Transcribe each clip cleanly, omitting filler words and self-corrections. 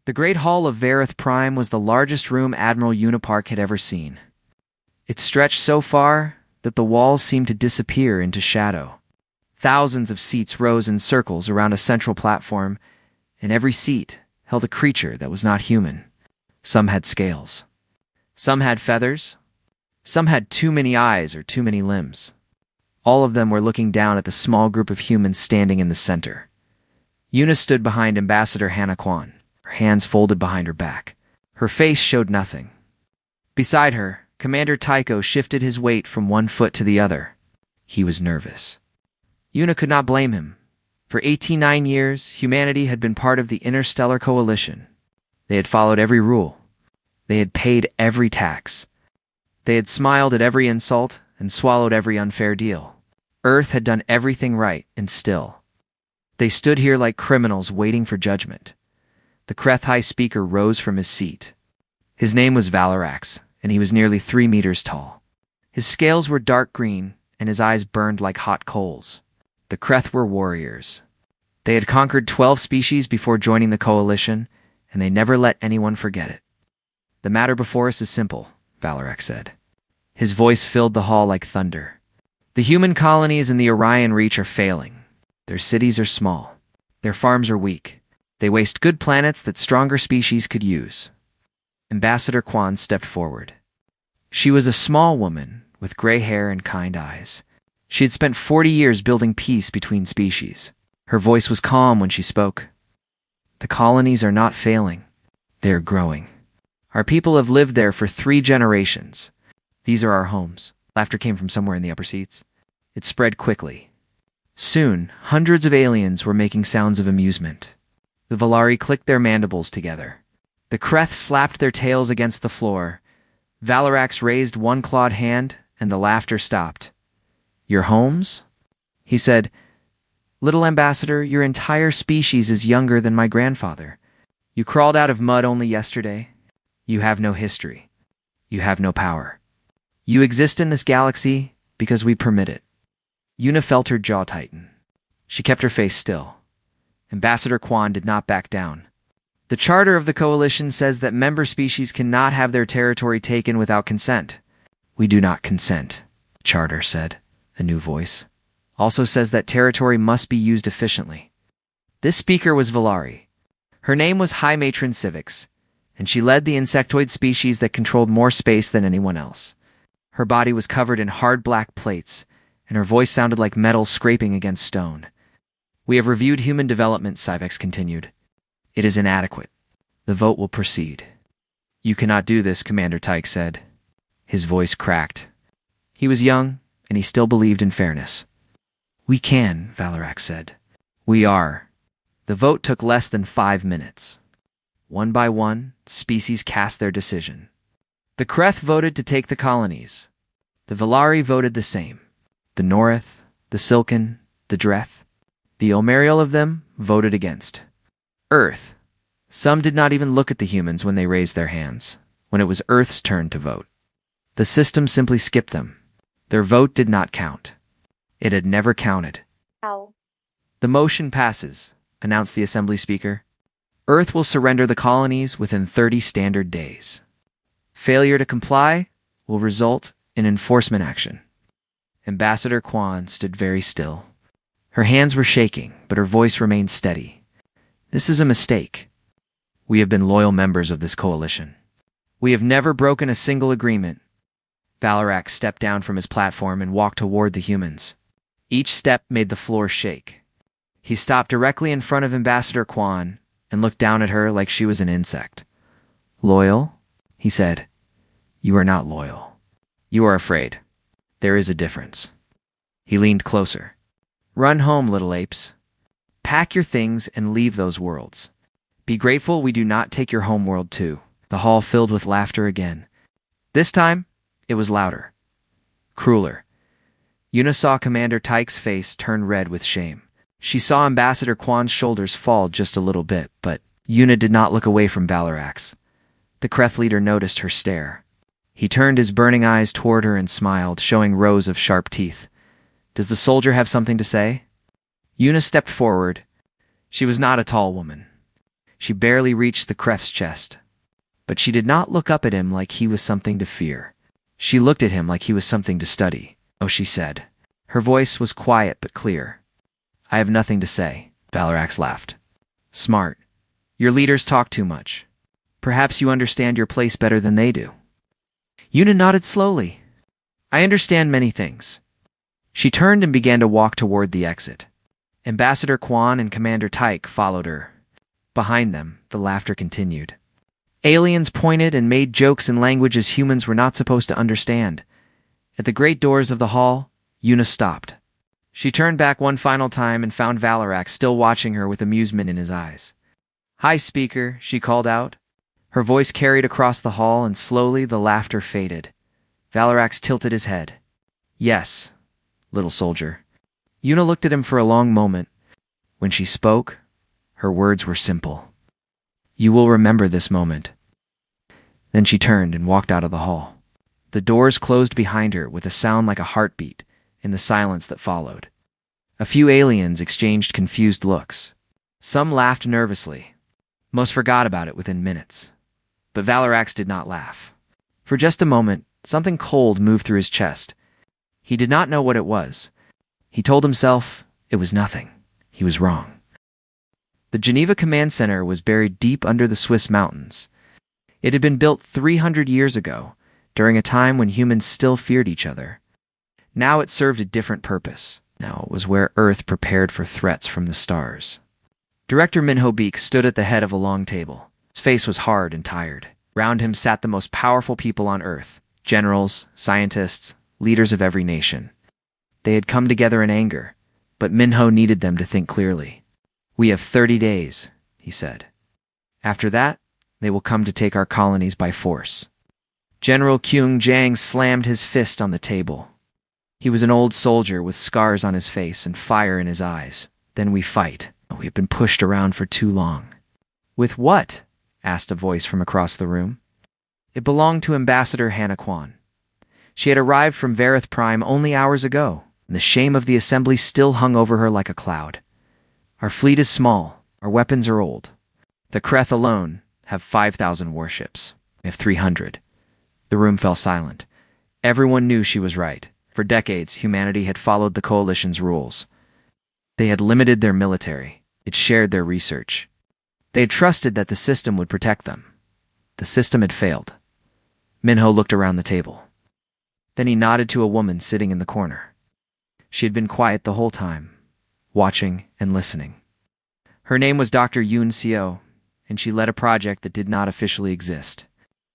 The Great Hall of Vareth Prime was the largest room Admiral Unipark had ever seen. It stretched so far that the walls seemed to disappear into shadow. Thousands of seats rose in circles around a central platform, and every seat held a creature that was not human. Some had scales. Some had feathers. Some had too many eyes or too many limbs. All of them were looking down at the small group of humans standing in the center. Una stood behind Ambassador Hannah Kwan, her hands folded behind her back. Her face showed nothing. Beside her, Commander Tycho shifted his weight from one foot to the other. He was nervous. Una could not blame him. For 89 years, humanity had been part of the Interstellar Coalition. They had followed every rule. They had paid every tax. They had smiled at every insult and swallowed every unfair deal. Earth had done everything right, and still. They stood here like criminals waiting for judgment. The Kreth High Speaker rose from his seat. His name was Valarax, and he was nearly 3 meters tall. His scales were dark green, and his eyes burned like hot coals. The Kreth were warriors. They had conquered 12 species before joining the coalition, and they never let anyone forget it. "The matter before us is simple," Valarax said. His voice filled the hall like thunder. "The human colonies in the Orion Reach are failing. Their cities are small. Their farms are weak. They waste good planets that stronger species could use." Ambassador Kwan stepped forward. She was a small woman with gray hair and kind eyes. She had spent 40 years building peace between species. Her voice was calm when she spoke. "The colonies are not failing. They are growing. Our people have lived there for 3 generations. These are our homes." Laughter came from somewhere in the upper seats. It spread quickly. Soon, hundreds of aliens were making sounds of amusement. The Valari clicked their mandibles together. The Kreth slapped their tails against the floor. Valarax raised one clawed hand, and the laughter stopped. "Your homes?" he said. "Little Ambassador, your entire species is younger than my grandfather. You crawled out of mud only yesterday. You have no history. You have no power. You exist in this galaxy because we permit it." Una felt her jaw tighten. She kept her face still. Ambassador Kwan did not back down. "The charter of the coalition says that member species cannot have their territory taken without consent." "We do not consent," the charter said, a new voice. "Also says that territory must be used efficiently." This speaker was Valari. Her name was High Matron Civics, and she led the insectoid species that controlled more space than anyone else. Her body was covered in hard black plates, and her voice sounded like metal scraping against stone. "We have reviewed human development," Cyvex continued. "It is inadequate. The vote will proceed." "You cannot do this," Commander Tyke said. His voice cracked. He was young, and he still believed in fairness. "We can," Valarax said. "We are." The vote took less than 5 minutes. One by one, species cast their decision. The Kreth voted to take the colonies. The Valari voted the same. The Norith, the Silken, the Dreth. The Omerial of them voted against. Earth. Some did not even look at the humans when they raised their hands, when it was Earth's turn to vote. The system simply skipped them. Their vote did not count. It had never counted. Ow. "The motion passes," announced the Assembly Speaker. "Earth will surrender the colonies within 30 standard days. Failure to comply will result in enforcement action." Ambassador Kwan stood very still. Her hands were shaking, but her voice remained steady. "This is a mistake. We have been loyal members of this coalition. We have never broken a single agreement." Valarax stepped down from his platform and walked toward the humans. Each step made the floor shake. He stopped directly in front of Ambassador Kwan and looked down at her like she was an insect. "Loyal?" he said. "You are not loyal. You are afraid. There is a difference." He leaned closer. "Run home, little apes. Pack your things and leave those worlds. Be grateful we do not take your home world too." The hall filled with laughter again. This time, it was louder. Crueler. Una saw Commander Tyke's face turn red with shame. She saw Ambassador Kwan's shoulders fall just a little bit, but Una did not look away from Valarax. The Kreth leader noticed her stare. He turned his burning eyes toward her and smiled, showing rows of sharp teeth. "Does the soldier have something to say?" Una stepped forward. She was not a tall woman. She barely reached the Creth's chest. But she did not look up at him like he was something to fear. She looked at him like he was something to study. "Oh," she said. Her voice was quiet but clear. "I have nothing to say," Valarax laughed. "Smart. Your leaders talk too much. Perhaps you understand your place better than they do." Yuna nodded slowly. "I understand many things." She turned and began to walk toward the exit. Ambassador Quan and Commander Tyke followed her. Behind them, the laughter continued. Aliens pointed and made jokes in languages humans were not supposed to understand. At the great doors of the hall, Yuna stopped. She turned back one final time and found Valarax still watching her with amusement in his eyes. "Hi, Speaker," she called out. Her voice carried across the hall, and slowly the laughter faded. Valarax tilted his head. "Yes, little soldier." Yuna looked at him for a long moment. When she spoke, her words were simple. "You will remember this moment." Then she turned and walked out of the hall. The doors closed behind her with a sound like a heartbeat in the silence that followed. A few aliens exchanged confused looks. Some laughed nervously. Most forgot about it within minutes. But Valarax did not laugh. For just a moment, something cold moved through his chest. He did not know what it was. He told himself it was nothing. He was wrong. The Geneva Command Center was buried deep under the Swiss mountains. It had been built 300 years ago, during a time when humans still feared each other. Now it served a different purpose. Now it was where Earth prepared for threats from the stars. Director Minho Beek stood at the head of a long table. His face was hard and tired. Round him sat the most powerful people on Earth, generals, scientists, leaders of every nation. They had come together in anger, but Minho needed them to think clearly. "We have 30 days, he said. "After that, they will come to take our colonies by force." General Kyung Jang slammed his fist on the table. He was an old soldier with scars on his face and fire in his eyes. "Then we fight. We have been pushed around for too long." "With what?" asked a voice from across the room. It belonged to Ambassador Hannah Kwan. She had arrived from Varith Prime only hours ago, and the shame of the assembly still hung over her like a cloud. "Our fleet is small. Our weapons are old. The Creth alone have 5,000 warships. We have 300. The room fell silent. Everyone knew she was right. For decades, humanity had followed the Coalition's rules. They had limited their military. It shared their research. They had trusted that the system would protect them. The system had failed. Minho looked around the table. Then he nodded to a woman sitting in the corner. She had been quiet the whole time, watching and listening. Her name was Dr. Yoon Seo, and she led a project that did not officially exist.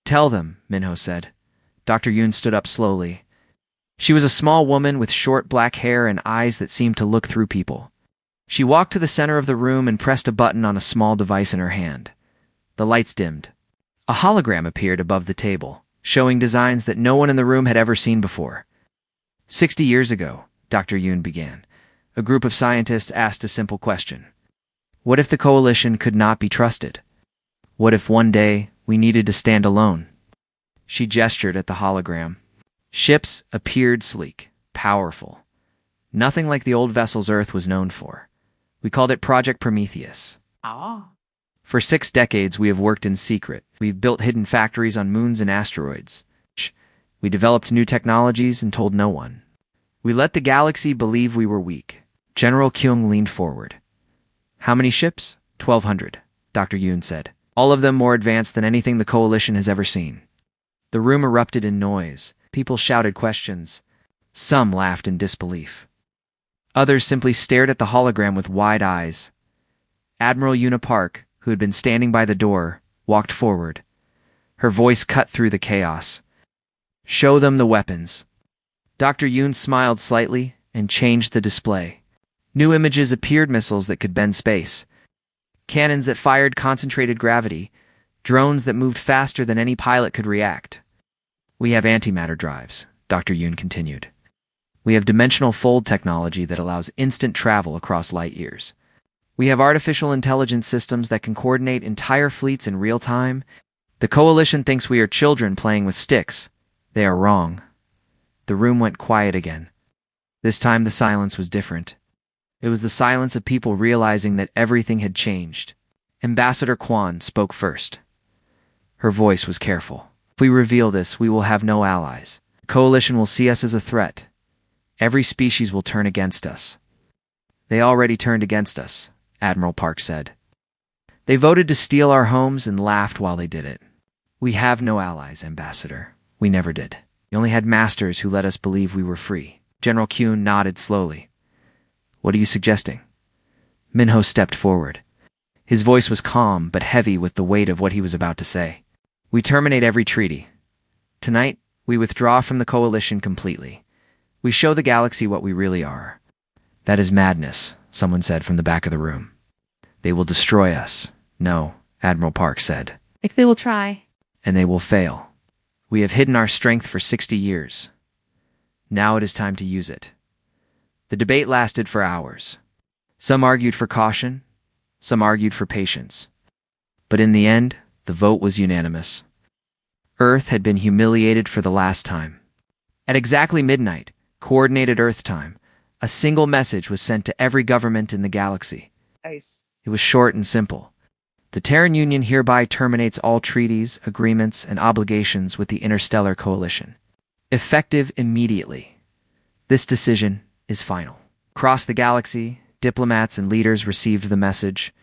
"Tell them," Minho said. Dr. Yoon stood up slowly. She was a small woman with short black hair and eyes that seemed to look through people. She walked to the center of the room and pressed a button on a small device in her hand. The lights dimmed. A hologram appeared above the table, showing designs that no one in the room had ever seen before. 60 years ago, Dr. Yoon began, a group of scientists asked a simple question. What if the Coalition could not be trusted? What if one day we needed to stand alone? She gestured at the hologram. Ships appeared sleek, powerful. Nothing like the old vessels Earth was known for. We called it Project Prometheus. For 6 decades, we have worked in secret. We've built hidden factories on moons and asteroids. We developed new technologies and told no one. We let the galaxy believe we were weak. General Kyung leaned forward. How many ships? 1,200, Dr. Yoon said. All of them more advanced than anything the Coalition has ever seen. The room erupted in noise. People shouted questions. Some laughed in disbelief. Others simply stared at the hologram with wide eyes. Admiral Una Park, who had been standing by the door, walked forward. Her voice cut through the chaos. Show them the weapons. Dr. Yoon smiled slightly and changed the display. New images appeared, missiles that could bend space, cannons that fired concentrated gravity, drones that moved faster than any pilot could react. We have antimatter drives, Dr. Yoon continued. We have dimensional fold technology that allows instant travel across light years. We have artificial intelligence systems that can coordinate entire fleets in real time. The Coalition thinks we are children playing with sticks. They are wrong. The room went quiet again. This time the silence was different. It was the silence of people realizing that everything had changed. Ambassador Quan spoke first. Her voice was careful. If we reveal this, we will have no allies. The coalition will see us as a threat. Every species will turn against us. They already turned against us, Admiral Park said. They voted to steal our homes and laughed while they did it. We have no allies, Ambassador. We never did. We only had masters who let us believe we were free. General Kuhn nodded slowly. What are you suggesting? Minho stepped forward. His voice was calm but heavy with the weight of what he was about to say. We terminate every treaty. Tonight, we withdraw from the coalition completely. We show the galaxy what we really are. That is madness, someone said from the back of the room. They will destroy us. No, Admiral Park said. If they will try. And they will fail. We have hidden our strength for 60 years. Now it is time to use it. The debate lasted for hours. Some argued for caution, some argued for patience. But in the end, the vote was unanimous. Earth had been humiliated for the last time. At exactly midnight, Coordinated Earth time, a single message was sent to every government in the galaxy. Nice. It was short and simple. The Terran Union hereby terminates all treaties, agreements, and obligations with the Interstellar Coalition. Effective immediately. This decision is final. Across the galaxy, diplomats and leaders received the message.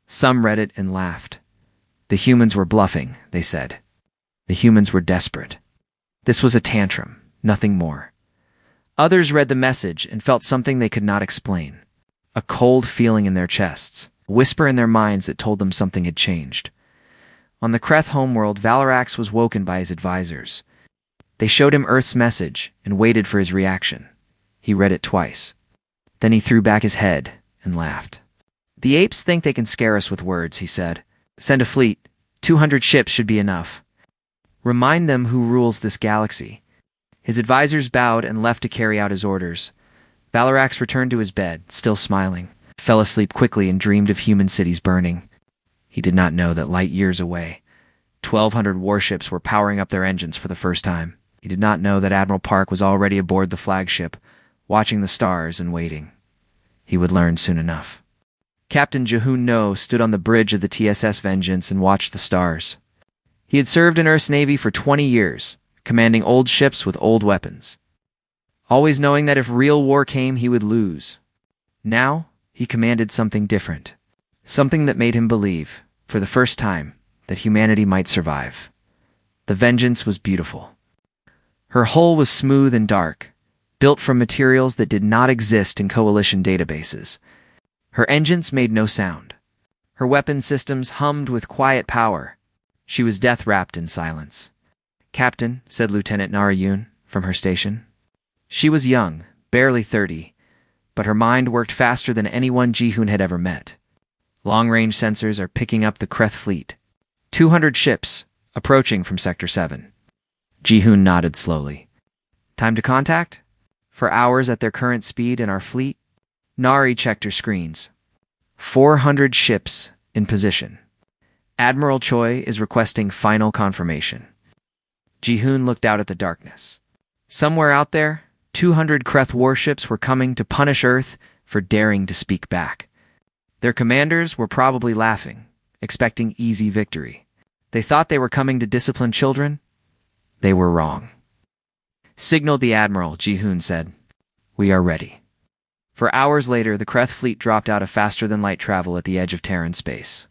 Some read it and laughed. The humans were bluffing, they said. The humans were desperate. This was a tantrum, nothing more. Others read the message and felt something they could not explain. A cold feeling in their chests, a whisper in their minds that told them something had changed. On the Kreth homeworld, Valarax was woken by his advisors. They showed him Earth's message and waited for his reaction. He read it twice. Then he threw back his head and laughed. The apes think they can scare us with words, he said. Send a fleet. 200 ships should be enough. Remind them who rules this galaxy. His advisors bowed and left to carry out his orders. Valarax returned to his bed, still smiling, fell asleep quickly and dreamed of human cities burning. He did not know that light years away, 1,200 warships were powering up their engines for the first time. He did not know that Admiral Park was already aboard the flagship, watching the stars and waiting. He would learn soon enough. Captain Jehun No stood on the bridge of the TSS Vengeance and watched the stars. He had served in Earth's Navy for 20 years, commanding old ships with old weapons. Always knowing that if real war came, he would lose. Now, he commanded something different. Something that made him believe, for the first time, that humanity might survive. The Vengeance was beautiful. Her hull was smooth and dark, built from materials that did not exist in Coalition databases. Her engines made no sound. Her weapon systems hummed with quiet power. She was death-wrapped in silence. Captain, said Lieutenant Narayun from her station. She was young, barely 30, but her mind worked faster than anyone Jehun had ever met. Long-range sensors are picking up the Kreth fleet. 200 ships, approaching from Sector 7. Jehun nodded slowly. Time to contact? For hours at their current speed in our fleet? Nari checked her screens. 400 ships in position. Admiral Choi is requesting final confirmation. Jehun looked out at the darkness. Somewhere out there, 200 Kreth warships were coming to punish Earth for daring to speak back. Their commanders were probably laughing, expecting easy victory. They thought they were coming to discipline children. They were wrong. Signaled the Admiral, Jehun said. We are ready. For hours later, the Kreth fleet dropped out of faster-than-light travel at the edge of Terran space.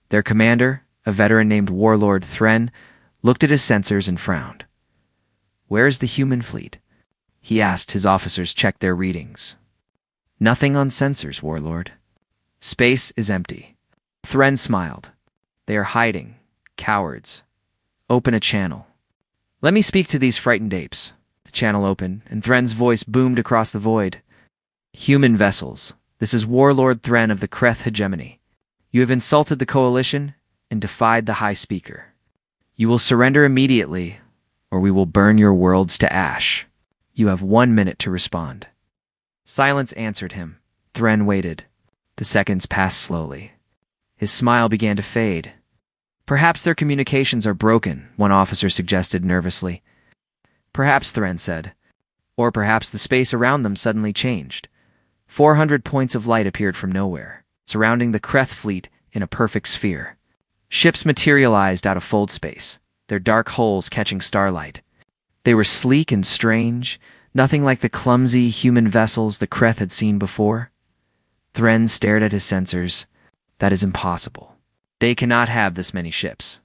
Their commander, a veteran named Warlord Thren, looked at his sensors and frowned. Where is the human fleet? He asked. His officers checked their readings. Nothing on sensors, Warlord. Space is empty. Thren smiled. They are hiding. Cowards. Open a channel. Let me speak to these frightened apes. The channel opened, and Thren's voice boomed across the void. Human vessels. This is Warlord Thren of the Kreth hegemony. You have insulted the Coalition and defied the High Speaker. You will surrender immediately, or we will burn your worlds to ash. You have 1 minute to respond. Silence answered him. Thren waited. The seconds passed slowly. His smile began to fade. Perhaps their communications are broken, one officer suggested nervously. Perhaps, Thren said. Or perhaps the space around them suddenly changed. 400 points of light appeared from nowhere, surrounding the Kreth fleet in a perfect sphere. Ships materialized out of fold space, their dark hulls catching starlight. They were sleek and strange, nothing like the clumsy human vessels the Kreth had seen before. Thren stared at his sensors. That is impossible. They cannot have this many ships.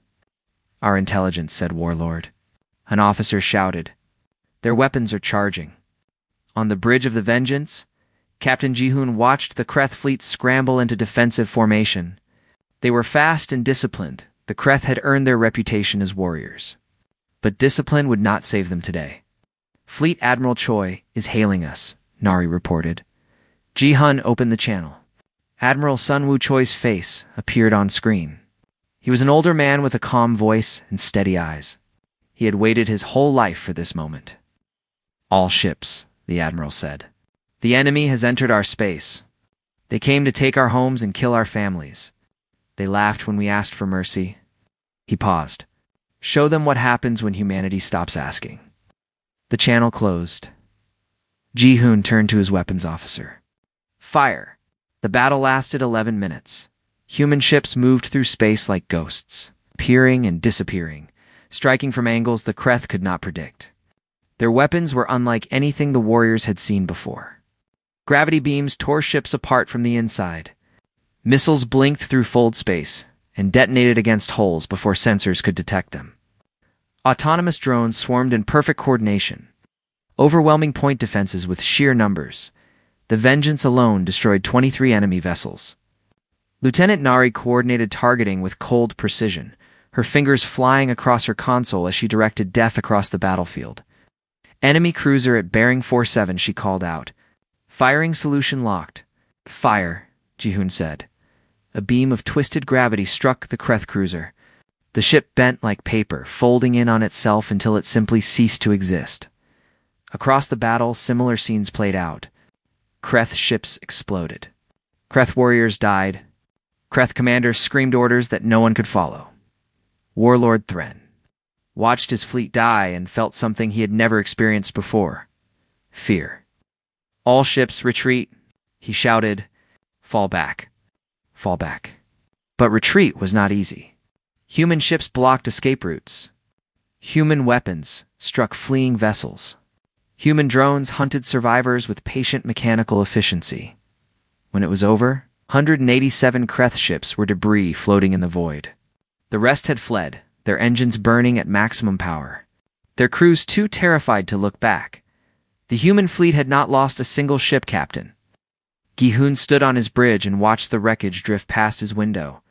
Our intelligence, said Warlord. An officer shouted. Their weapons are charging. On the bridge of the Vengeance, Captain Ji-hoon watched the Kreth fleet scramble into defensive formation. They were fast and disciplined. The Kreth had earned their reputation as warriors. But discipline would not save them today. Fleet Admiral Choi is hailing us, Nari reported. Ji-hun opened the channel. Admiral Sun Woo Choi's face appeared on screen. He was an older man with a calm voice and steady eyes. He had waited his whole life for this moment. All ships, the Admiral said. The enemy has entered our space. They came to take our homes and kill our families. They laughed when we asked for mercy. He paused. Show them what happens when humanity stops asking. The channel closed. Ji-hoon turned to his weapons officer. Fire. The battle lasted 11 minutes. Human ships moved through space like ghosts, appearing and disappearing, striking from angles the Kreth could not predict. Their weapons were unlike anything the warriors had seen before. Gravity beams tore ships apart from the inside. Missiles blinked through fold space and detonated against hulls before sensors could detect them. Autonomous drones swarmed in perfect coordination, overwhelming point defenses with sheer numbers. The Vengeance alone destroyed 23 enemy vessels. Lieutenant Nari coordinated targeting with cold precision, her fingers flying across her console as she directed death across the battlefield. Enemy cruiser at bearing 47, she called out. Firing solution locked. Fire, Ji-hoon said. A beam of twisted gravity struck the Kreth cruiser. The ship bent like paper, folding in on itself until it simply ceased to exist. Across the battle, similar scenes played out. Kreth ships exploded. Kreth warriors died. Kreth commanders screamed orders that no one could follow. Warlord Thren watched his fleet die and felt something he had never experienced before. Fear. All ships retreat, he shouted. Fall back. Fall back. But retreat was not easy. Human ships blocked escape routes. Human weapons struck fleeing vessels. Human drones hunted survivors with patient mechanical efficiency. When it was over, 187 Kreth ships were debris floating in the void. The rest had fled, their engines burning at maximum power. Their crews too terrified to look back. The human fleet had not lost a single ship captain. Ji-hoon stood on his bridge and watched the wreckage drift past his window.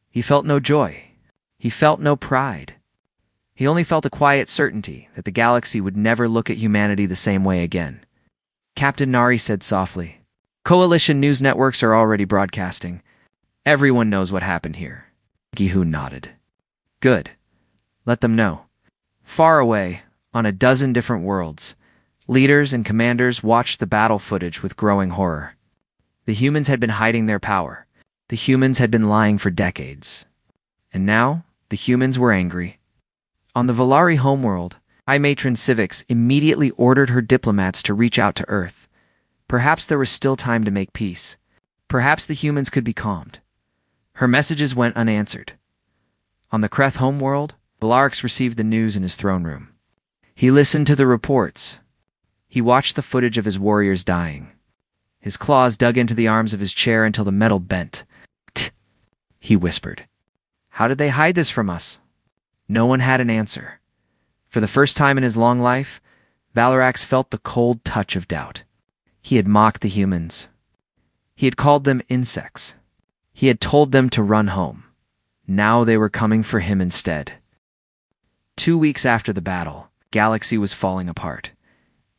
He felt no joy. He felt no pride. He only felt a quiet certainty that the galaxy would never look at humanity the same way again. Captain Nari said softly, Coalition news networks are already broadcasting. Everyone knows what happened here. Ji-hoon nodded. Good. Let them know. Far away, on a dozen different worlds, leaders and commanders watched the battle footage with growing horror. The humans had been hiding their power. The humans had been lying for decades. And now, the humans were angry. On the Valari homeworld, High Matron Civix immediately ordered her diplomats to reach out to Earth. Perhaps there was still time to make peace. Perhaps the humans could be calmed. Her messages went unanswered. On the Kreth homeworld, Belarix received the news in his throne room. He listened to the reports. He watched the footage of his warriors dying. His claws dug into the arms of his chair until the metal bent. Tch, he whispered. How did they hide this from us? No one had an answer. For the first time in his long life, Valarax felt the cold touch of doubt. He had mocked the humans. He had called them insects. He had told them to run home. Now they were coming for him instead. 2 weeks after the battle, Galaxy was falling apart.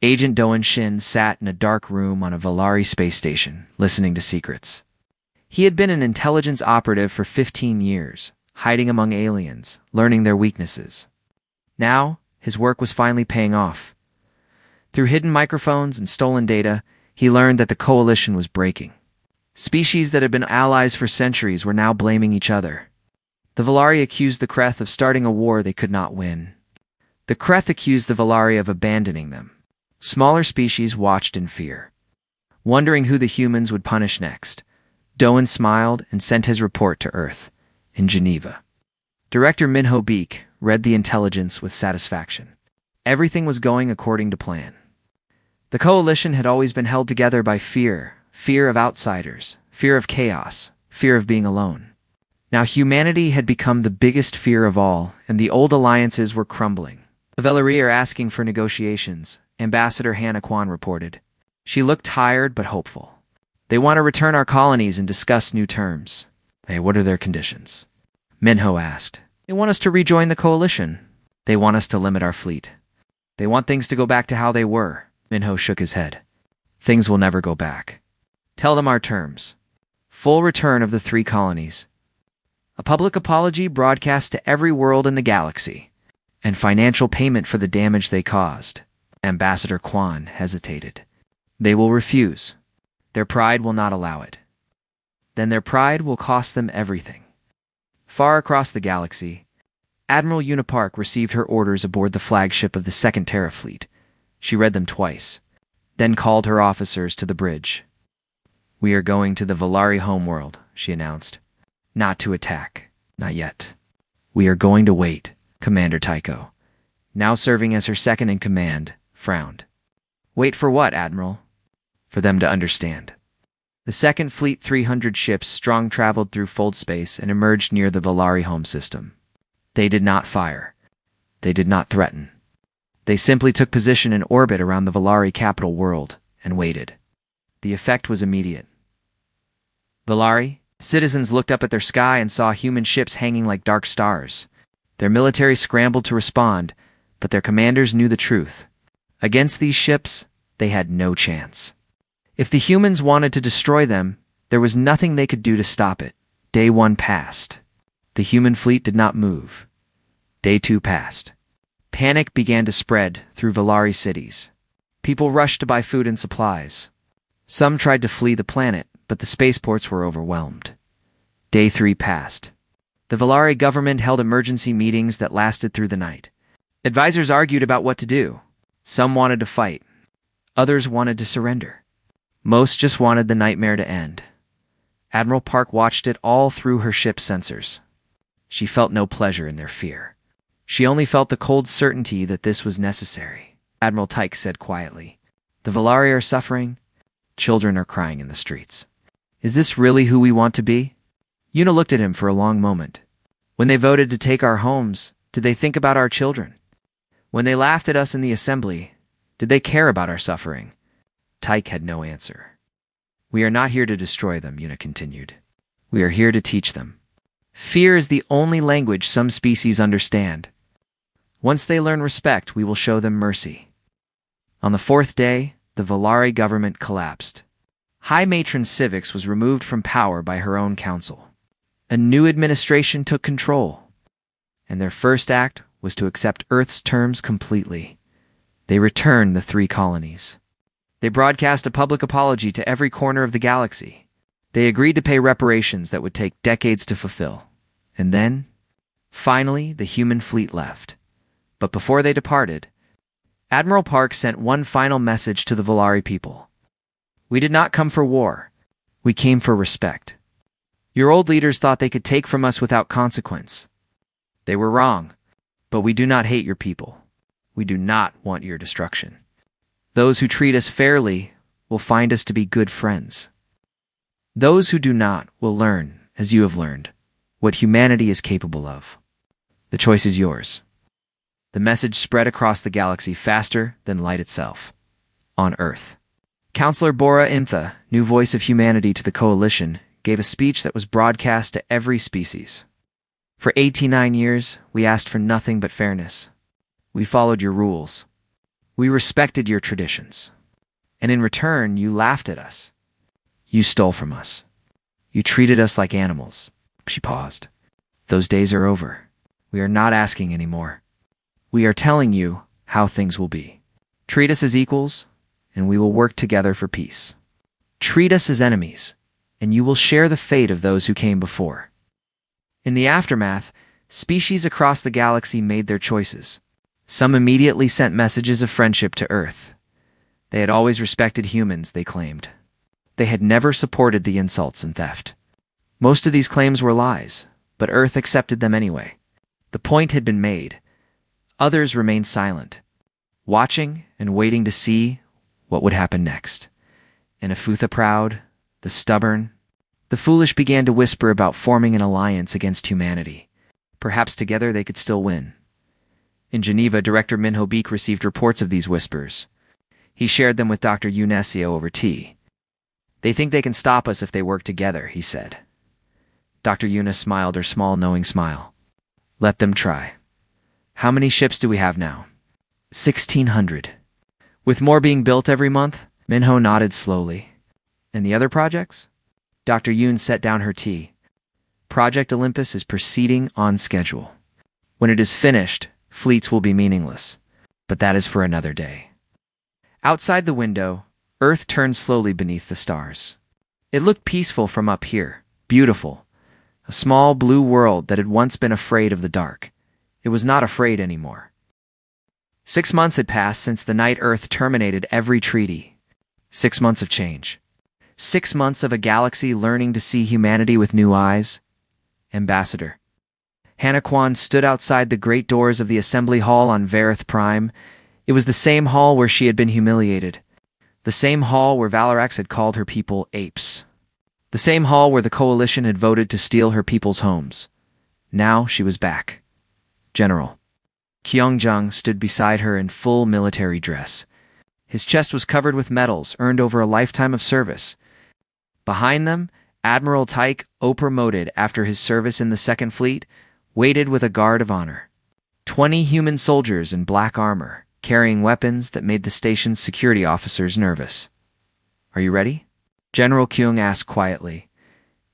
Agent Doan Shin sat in a dark room on a Valari space station, listening to secrets. He had been an intelligence operative for 15 years, hiding among aliens, learning their weaknesses. Now, his work was finally paying off. Through hidden microphones and stolen data, he learned that the coalition was breaking. Species that had been allies for centuries were now blaming each other. The Valari accused the Kreth of starting a war they could not win. The Kreth accused the Valari of abandoning them. Smaller species watched in fear, wondering who the humans would punish next. Doan smiled and sent his report to Earth in Geneva. Director Minho Beek read the intelligence with satisfaction. Everything was going according to plan. The coalition had always been held together by fear of outsiders, fear of chaos, fear of being alone. Now humanity had become the biggest fear of all, and the old alliances were crumbling. The Valerie are asking for negotiations, Ambassador Hannah Kwan reported. She looked tired but hopeful. They want to return our colonies and discuss new terms. Hey, what are their conditions? Minho asked. They want us to rejoin the coalition. They want us to limit our fleet. They want things to go back to how they were. Minho shook his head. Things will never go back. Tell them our terms. Full return of the 3 colonies. A public apology broadcast to every world in the galaxy. And financial payment for the damage they caused. Ambassador Kwan hesitated. They will refuse. Their pride will not allow it. Then their pride will cost them everything. Far across the galaxy, Admiral Unipark received her orders aboard the flagship of the 2nd Terra Fleet. She read them twice, then called her officers to the bridge. We are going to the Valari homeworld, she announced. Not to attack, not yet. We are going to wait, Commander Tycho, now serving as her second in command, frowned. Wait for what, Admiral? For them to understand. The 2nd Fleet 300 ships strong traveled through fold space and emerged near the Valari home system. They did not fire. They did not threaten. They simply took position in orbit around the Valari capital world and waited. The effect was immediate. Valari, citizens looked up at their sky and saw human ships hanging like dark stars. Their military scrambled to respond, but their commanders knew the truth. Against these ships, they had no chance. If the humans wanted to destroy them, there was nothing they could do to stop it. Day 1 passed. The human fleet did not move. Day 2 passed. Panic began to spread through Valari cities. People rushed to buy food and supplies. Some tried to flee the planet, but the spaceports were overwhelmed. Day 3 passed. The Valari government held emergency meetings that lasted through the night. Advisors argued about what to do. Some wanted to fight. Others wanted to surrender. Most just wanted the nightmare to end. Admiral Park watched it all through her ship's sensors. She felt no pleasure in their fear. She only felt the cold certainty that this was necessary. Admiral Tyke said quietly, "The Valari are suffering. Children are crying in the streets. Is this really who we want to be?" Una looked at him for a long moment. When they voted to take our homes, did they think about our children? When they laughed at us in the assembly, did they care about our suffering? Tyke had no answer. We are not here to destroy them, Una continued. We are here to teach them. Fear is the only language some species understand. Once they learn respect, we will show them mercy. On the 4th day, the Valari government collapsed. High Matron Civics was removed from power by her own council. A new administration took control, and their first act was to accept Earth's terms completely. They returned the 3 colonies. They broadcast a public apology to every corner of the galaxy. They agreed to pay reparations that would take decades to fulfill. And then, finally, the human fleet left. But before they departed, Admiral Park sent one final message to the Valari people. We did not come for war. We came for respect. Your old leaders thought they could take from us without consequence. They were wrong, but we do not hate your people. We do not want your destruction. Those who treat us fairly will find us to be good friends. Those who do not will learn, as you have learned, what humanity is capable of. The choice is yours. The message spread across the galaxy faster than light itself. On Earth, Counselor Bora Imtha, new voice of humanity to the Coalition, gave a speech that was broadcast to every species. For 89 years, we asked for nothing but fairness. We followed your rules. We respected your traditions. And in return, you laughed at us. You stole from us. You treated us like animals. She paused. Those days are over. We are not asking anymore. We are telling you how things will be. Treat us as equals, and we will work together for peace. Treat us as enemies, and you will share the fate of those who came before. In the aftermath, species across the galaxy made their choices. Some immediately sent messages of friendship to Earth. They had always respected humans, they claimed. They had never supported the insults and theft. Most of these claims were lies, but Earth accepted them anyway. The point had been made. Others remained silent, watching and waiting to see what would happen next. And Afutha the proud, the stubborn, the foolish began to whisper about forming an alliance against humanity. Perhaps together they could still win. In Geneva, Director Minho Beek received reports of these whispers. He shared them with Dr. Unesio over tea. "They think they can stop us if they work together," he said. Dr. Eunice smiled her small, knowing smile. "Let them try. How many ships do we have now?" 1,600. "With more being built every month?" Minho nodded slowly. "And the other projects?" Dr. Yoon set down her tea. "Project Olympus is proceeding on schedule. When it is finished, fleets will be meaningless. But that is for another day." Outside the window, Earth turned slowly beneath the stars. It looked peaceful from up here, beautiful. A small blue world that had once been afraid of the dark. It was not afraid anymore. 6 months had passed since the night Earth terminated every treaty. 6 months of change. 6 months of a galaxy learning to see humanity with new eyes. Ambassador. Hannah Kwan stood outside the great doors of the assembly hall on Varith Prime. It was the same hall where she had been humiliated. The same hall where Valarax had called her people apes. The same hall where the coalition had voted to steal her people's homes. Now she was back. General. Kyung-jung stood beside her in full military dress. His chest was covered with medals earned over a lifetime of service. Behind them, Admiral Taik, promoted after his service in the Second Fleet, waited with a guard of honor. 20 human soldiers in black armor, carrying weapons that made the station's security officers nervous. "Are you ready?" General Kyung asked quietly.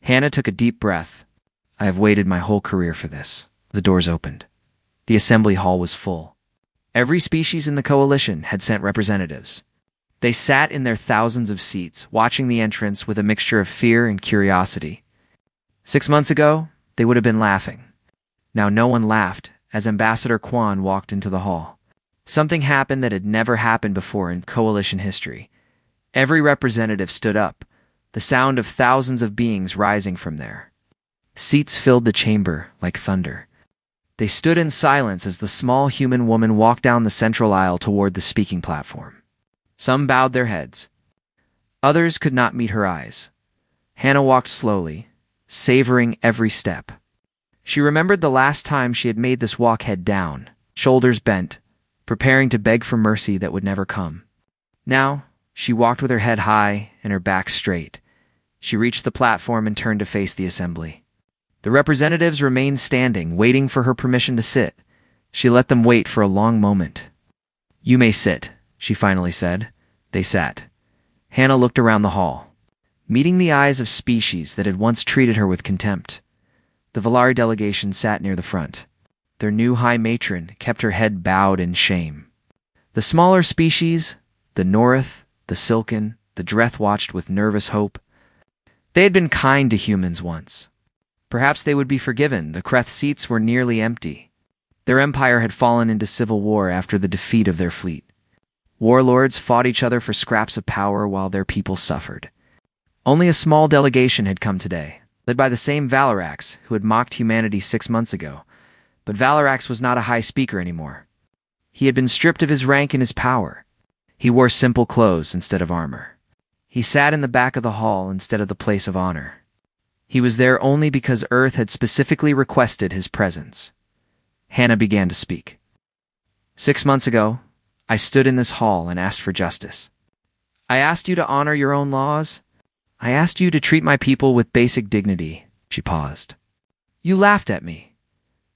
Hannah took a deep breath. "I have waited my whole career for this." The doors opened. The assembly hall was full. Every species in the coalition had sent representatives. They sat in their thousands of seats, watching the entrance with a mixture of fear and curiosity. 6 months ago, they would have been laughing. Now no one laughed as Ambassador Kwan walked into the hall. Something happened that had never happened before in coalition history. Every representative stood up, the sound of thousands of beings rising from there. Seats filled the chamber like thunder. They stood in silence as the small human woman walked down the central aisle toward the speaking platform. Some bowed their heads. Others could not meet her eyes. Hannah walked slowly, savoring every step. She remembered the last time she had made this walk head down, shoulders bent, preparing to beg for mercy that would never come. Now, she walked with her head high and her back straight. She reached the platform and turned to face the assembly. The representatives remained standing, waiting for her permission to sit. She let them wait for a long moment. "You may sit," she finally said. They sat. Hannah looked around the hall, meeting the eyes of species that had once treated her with contempt. The Valari delegation sat near the front. Their new high matron kept her head bowed in shame. The smaller species, the Norith, the Silken, the Dreth watched with nervous hope. They had been kind to humans once. Perhaps they would be forgiven. The Kreth seats were nearly empty. Their empire had fallen into civil war after the defeat of their fleet. Warlords fought each other for scraps of power while their people suffered. Only a small delegation had come today, led by the same Valarax who had mocked humanity 6 months ago. But Valarax was not a high speaker anymore. He had been stripped of his rank and his power. He wore simple clothes instead of armor. He sat in the back of the hall instead of the place of honor. He was there only because Earth had specifically requested his presence. Hannah began to speak. 6 months ago, I stood in this hall and asked for justice. I asked you to honor your own laws. I asked you to treat my people with basic dignity. She paused. You laughed at me.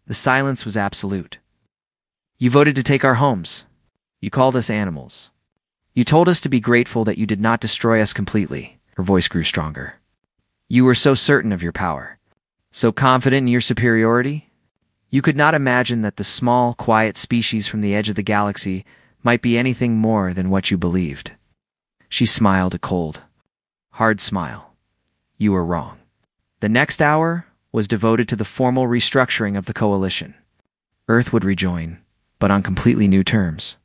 The silence was absolute. You voted to take our homes. You called us animals. You told us to be grateful that you did not destroy us completely. Her voice grew stronger. You were so certain of your power, so confident in your superiority. You could not imagine that the small, quiet species from the edge of the galaxy might be anything more than what you believed. She smiled a cold, hard smile. You were wrong. The next hour was devoted to the formal restructuring of the coalition. Earth would rejoin, but on completely new terms.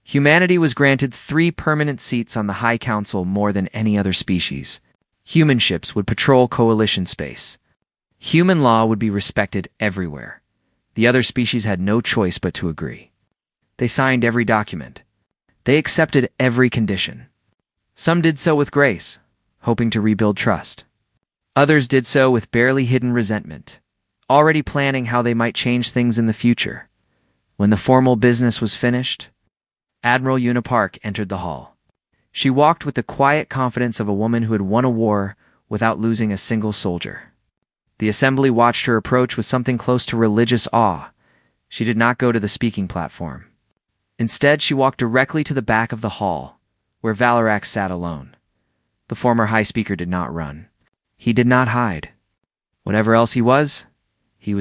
Humanity was granted 3 permanent seats on the High Council, more than any other species. Human ships would patrol coalition space. Human law would be respected everywhere. The other species had no choice but to agree. They signed every document. They accepted every condition. Some did so with grace, hoping to rebuild trust. Others did so with barely hidden resentment, already planning how they might change things in the future. When the formal business was finished, Admiral Unipark entered the hall. She walked with the quiet confidence of a woman who had won a war without losing a single soldier. The assembly watched her approach with something close to religious awe. She did not go to the speaking platform. Instead, she walked directly to the back of the hall, where Valarax sat alone. The former High Speaker did not run. He did not hide. Whatever else he was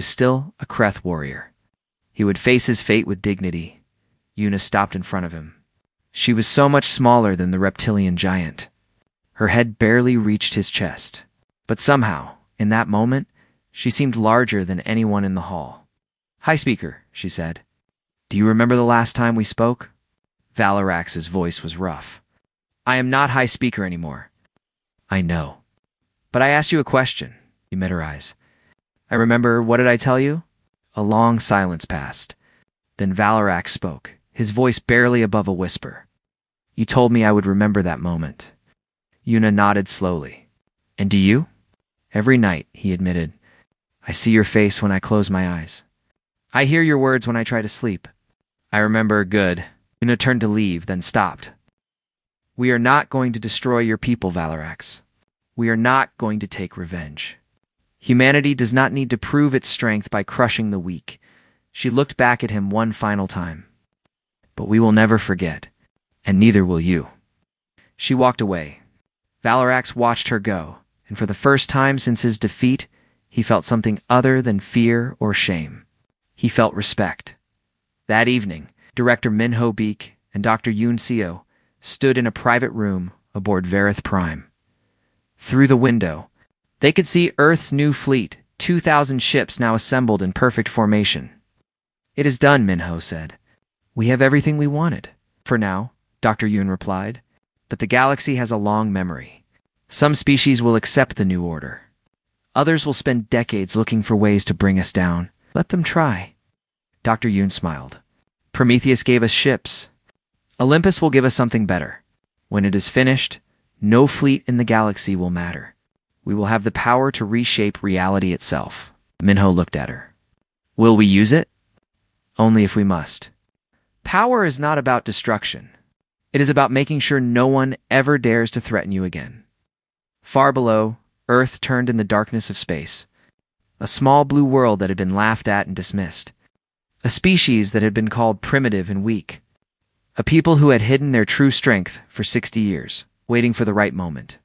still a Kreth warrior. He would face his fate with dignity. Una stopped in front of him. She was so much smaller than the reptilian giant. Her head barely reached his chest. But somehow, in that moment, she seemed larger than anyone in the hall. "High Speaker," she said. "Do you remember the last time we spoke?" Valarax's voice was rough. "I am not High Speaker anymore." "I know. But I asked you a question." He met her eyes. "I remember, what did I tell you?" A long silence passed. Then Valarax spoke, his voice barely above a whisper. "You told me I would remember that moment." Una nodded slowly. "And do you?" "Every night," he admitted. "I see your face when I close my eyes. I hear your words when I try to sleep. I remember good." Una turned to leave, then stopped. "We are not going to destroy your people, Valarax. We are not going to take revenge. Humanity does not need to prove its strength by crushing the weak." She looked back at him one final time. "But we will never forget, and neither will you." She walked away. Valarax watched her go, and for the first time since his defeat, he felt something other than fear or shame. He felt respect. That evening, Director Minho Beek and Dr. Yoon Seo stood in a private room aboard Verith Prime. Through the window, they could see Earth's new fleet, 2,000 ships now assembled in perfect formation. "It is done," Minho said. "We have everything we wanted." "For now," Dr. Yoon replied. "But the galaxy has a long memory. Some species will accept the new order. Others will spend decades looking for ways to bring us down. Let them try." Dr. Yoon smiled. "Prometheus gave us ships. Olympus will give us something better. When it is finished, no fleet in the galaxy will matter. We will have the power to reshape reality itself." Minho looked at her. "Will we use it?" "Only if we must. Power is not about destruction. It is about making sure no one ever dares to threaten you again." Far below, Earth turned in the darkness of space. A small blue world that had been laughed at and dismissed. A species that had been called primitive and weak. A people who had hidden their true strength for 60 years, waiting for the right moment.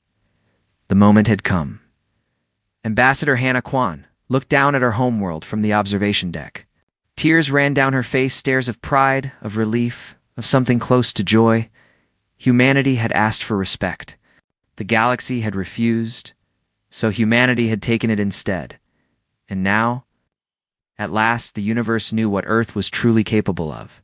The moment had come. Ambassador Hannah Kwan looked down at her homeworld from the observation deck. Tears ran down her face, stares of pride, of relief, of something close to joy. Humanity had asked for respect. The galaxy had refused, so humanity had taken it instead. And now, at last, the universe knew what Earth was truly capable of.